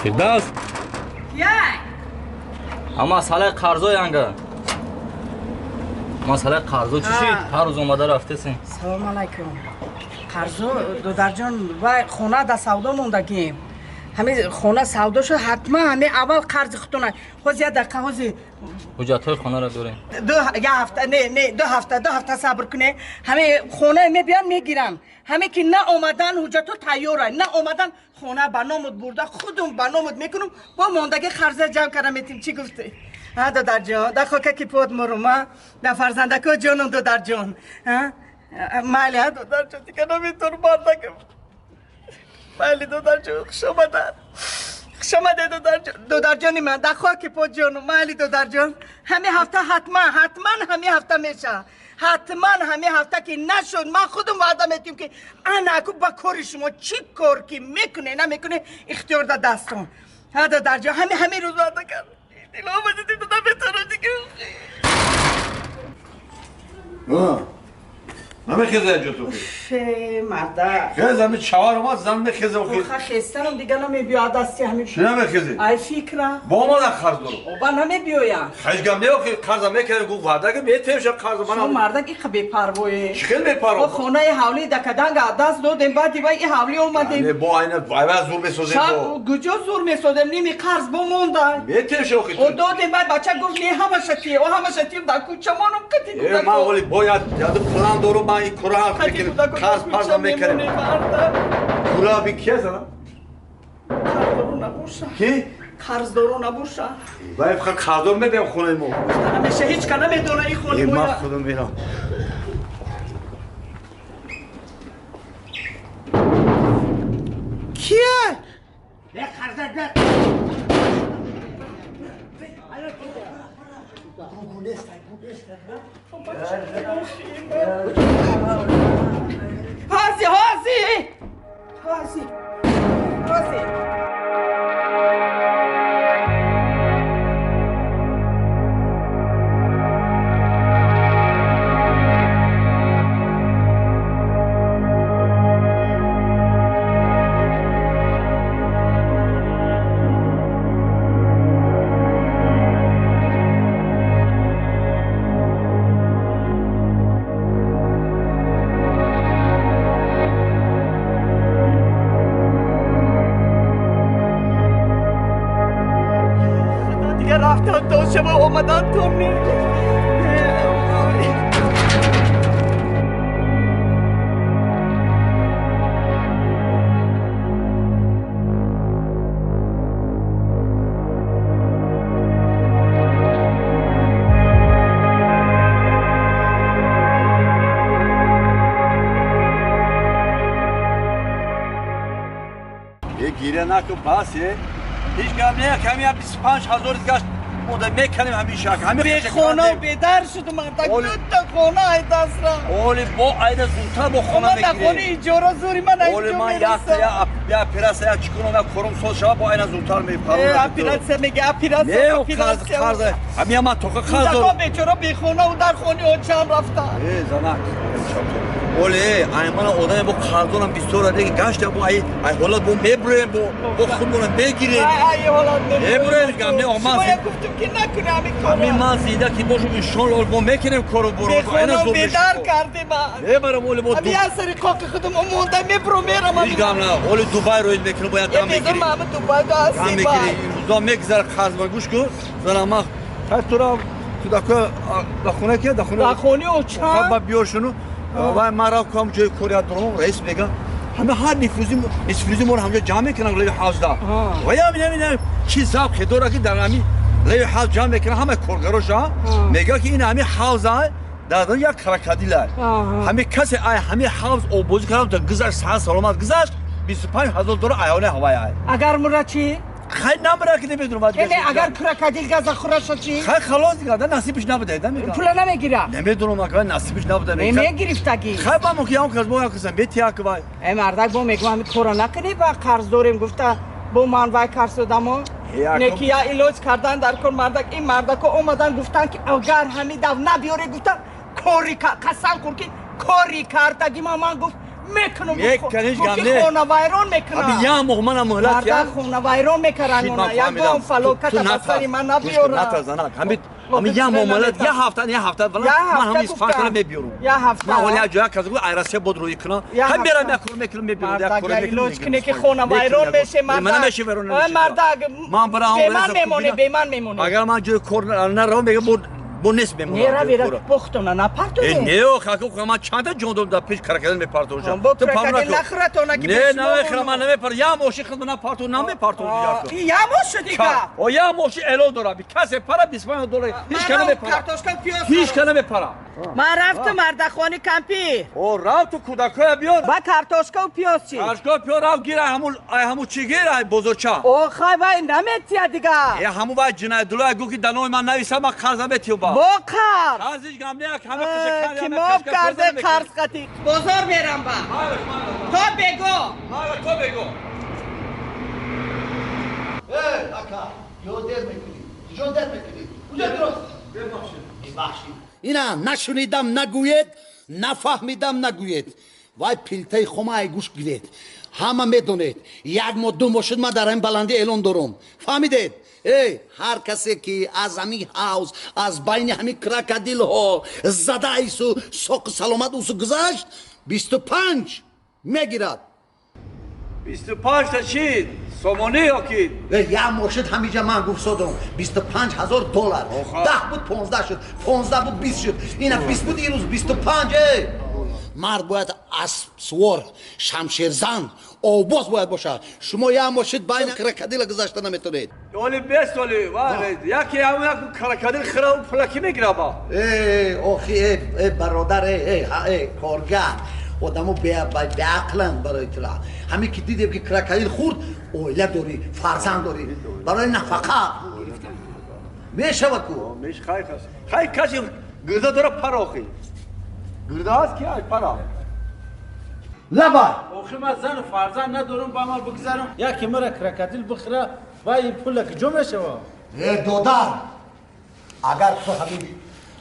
فردوس کیه؟ اما مسئله قرضای انگا مسئله قرضو چی شد؟ هر روز اومده رفته سین. سلام علیکم. قرضو دودر جان و خونه در سودا موندگیم. همین خونه سودا شد حتما همین اول قرض خودتونه. خوز یه دقیقه خوزی حجت‌های خانه را داریم. یه هفته نه دو هفته صبر کنه. همین خونه میبیان میگیرم. همین که نه اومدن حجتو تیاره نه اومدن خونه بنامود برده خودم بنامود میکنم با موندگی قرض جمع کردم میتیم چی گفته؟ ها دودر جان در خوکه کی پود مروما در فرزندکو جانم دودر جان مالی ها دودر جان دیگه نمیتون بردگم مالی دودر جان شما دودر جانی من در خواه کی پود جانم مالی دودر جان همین هفته حتما همین هفته میشه حتما همین هفته که نشد من خودم وعده میتیم که انا با کار شما چی کار که میکنه نمیکنه اختیار در دستم ها دودر جان همین روز وعده کرد دیگه آمده دیگه نمیتونه دیگه نمیخیزه اینجا تو مرده خیز همین شوارما زن میخیزه و خیز خیستنم دیگه نمیبیاد دستی همین چی نمیخیزی؟ ای فکره با ما در قرض دارو با نمیبیایم خیشگم نیو که قرض میکنه گو وعده که میتیمش قرض شما من مرده که خبی پروه چی خیلی میپرو خونه حولی دکدنگ دست دادیم بعد دیگه این حولی اومدیم با اینه وایو زور میسازیم شب گجا زور میسازیم نیمی قرض بموندن میتیمش و خیز و دادیم بعد بچه گفت نه همه شتیه و همه شتیم در کوچه مانم کتی من ولی باید یاد پلان دارو من این کره میکنم قرض پرز میکنم کره بی کیه زنم؟ کی؟ قرض دارو نباشه باید بخیر قرض میدیم خونه ما همیشه هیچ که نمیدونه این خونه من ما خودم میرم کیه؟ نه قرض ده هازی رفتن تا شما اومدن تو یه گیره نکن بسه هیچ گم نه کمی 25000 گشت بوده میکنیم همیشه همین به خونه به در شد مرد دو تا خونه ای دست را اولی با ایده زودتر با خونه میگیری من خونه اجاره زوری من اولی من یا پیراسه یا چیکونو یا کرم سوز شما با اینا زودتر میپرم پیراسه میگه پیراسه نه قرض همین من تو قرض دارم بیچاره بی خونه و در خونه او چند رفته زنک اولی ایمان آدم با قرضونم 20 تا دیگه گشت با ای حالات با میبریم با خودمون میگیریم ای حالات میبریم گم نه ما گفتم که نکنه همین کارو همین من زیده که باشم ان شاء الله با میکنیم کارو برو اینا زور بیدار کردیم میبرم اولی با همین از سری قاق خودم مونده میبرم میرم هیچ گم نه اولی دبی رو میکنم باید دم بگیری من دبی دا هستی با روزا میگذره قرض با گوش کن زنم ما تو را تو دخونه که دخونه او چند خب بیار شنو و ما را کام جای کره درون رئیس میگه همه هر نفوذی ما همجا جمع میکنن لیو حوز دا و یا میبینم چی زاب خدورا که در همین لیو حوز جمع میکنن همه کارگروش ها میگه که این همین حوز در دنیا یک کراکادیل همین کسی همین حوز اوبوزی کردن تا گذشت سلامت گذشت 25000 دلار ایوانه هوایی اگر مرا چی خیلی نمره که نمیدونم اگر کراکادیل گازا خورش چی خیلی خلاص دیگه نصیبش نبوده میگم پول نمیگیره نمیدونم اگه نصیبش نبوده میگم نمیگرفتگی خیلی با مکیام کس با کسم بیتیا که وای ای مردک با میگم همین کارا نکنی و قرض داریم گفته با من وای قرض دادم نکیا ایلاج کردن در کار مردک این مردک اومدن گفتن که اگر همین دو نبیاره گفتن کاری قسم کن که کاری کردگی من گفت میکنم میکنیش گمنه خونه ویران میکنم ابی یا مهمان مهلت مرد یا خونه ویران میکنن اونا یک گام فلوکت بسری من نبیارم نترزنک همین یا مهمالت یه هفته ولی من همین اسپانسر میبیارم یه هفته من ولی جا کسی ایراسه بود روی کنم هم میرم میکنم میبیارم مرد اگر ایلوچ کنه که خونه ویران میشه مرد من برام به من میمونه اگر من جای کور نرم میگم بود نیست میمونم نیره بیره پختونه نپرتونه نه خاکو من چند تا جون در پیش کرکدن میپرتونم تو کرکدن نخرتونه که نه نه من نمیپرم یا موشی خود نپرتون نمیپرتون یا موش دیگه او یا موشی الو دارم کسی پرا 25 دلار هیچ کنه میپرم هیچ کنه میپرم من رفتم مردخوانی کمپی او رفت تو کودکای بیار با کارتوشکا و پیاز چی کارتوشکا پیاز رفت گیره همون چی گیره بزرچا او خای وای نمیتیه دیگه همون وای جنای دلار گو که دنوی من نویسم من قرض میتیو با قرض قرضش گم نه همه قشه که ماب کرده قرض قطی بازار میرم با تو بگو اکا جو در میکنی کجا درست ببخشید اینا نشنیدم نگوید نفهمیدم نگوید وای پیلتای خمای گوش گیرید همه میدونید یک ماه دو ماه شد من در این بلندی اعلان دارم فهمیدید هر کسی که از همین حوض از بین همین کراکدیل ها زده ایسو ساق سلامت اوسو گذشت 25 میگیرد 25 تا چی؟ سومونی یا کی؟ یا مرشد همیجا من گفت صدام 25,000 دلار 10 بود 15 شد 15 بود 20 شد اینا 20 بود این روز 25 مرد باید اسب سوار شمشیر زن آواز باید باشه شما یا مرشد بین کراکدیل گذاشته نمیتونید اولی 20 اولی یکی همون یک کراکدیل خرا و پلکی میگیره با آخی برادر کارگر آدمو به عقلن برای اطلاع همین که دیدیم که کراکدیل خورد اویله داری فرزند داری برای نفقه میشه وکو میشه خیلی کسی گرده داره پراخی گرده هست که ای پرا لبا آخه من زن و فرزند ندارم با من بگذارم یکی مرا کراکدیل بخره و این پول که جمع شوه دودر اگر تو همین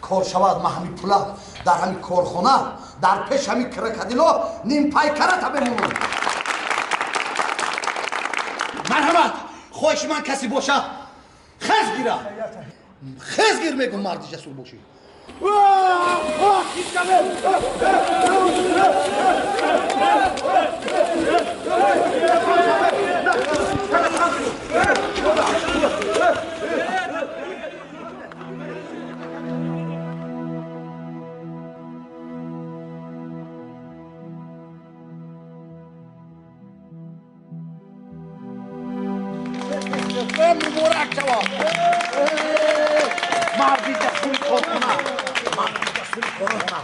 کار شود ما همین پولا در همین کارخانه در پیش همین کراکدیلا نیم پای کرت بمونم مرحمت خوش من کسی باشه خز گیره خز گیر میگم مردی جسور باشی مبارک شما مردی جسوری کار کنم مردی جسوری کار کنم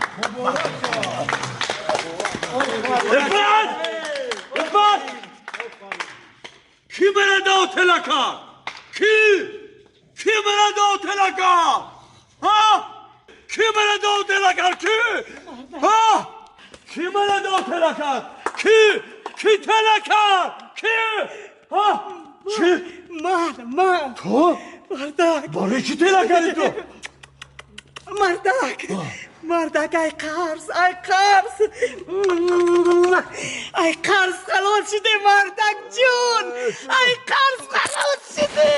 افاد کی منو دو تلکا کی منو دو تلکا ها کی منو دو تلکا کی منو دو تلکا کی تلکا کی ها چی؟ من تو؟ مردک برای چی تلک کردی تو؟ مردک ای قرص خلاص شده مردک جون ای قرص خلاص شده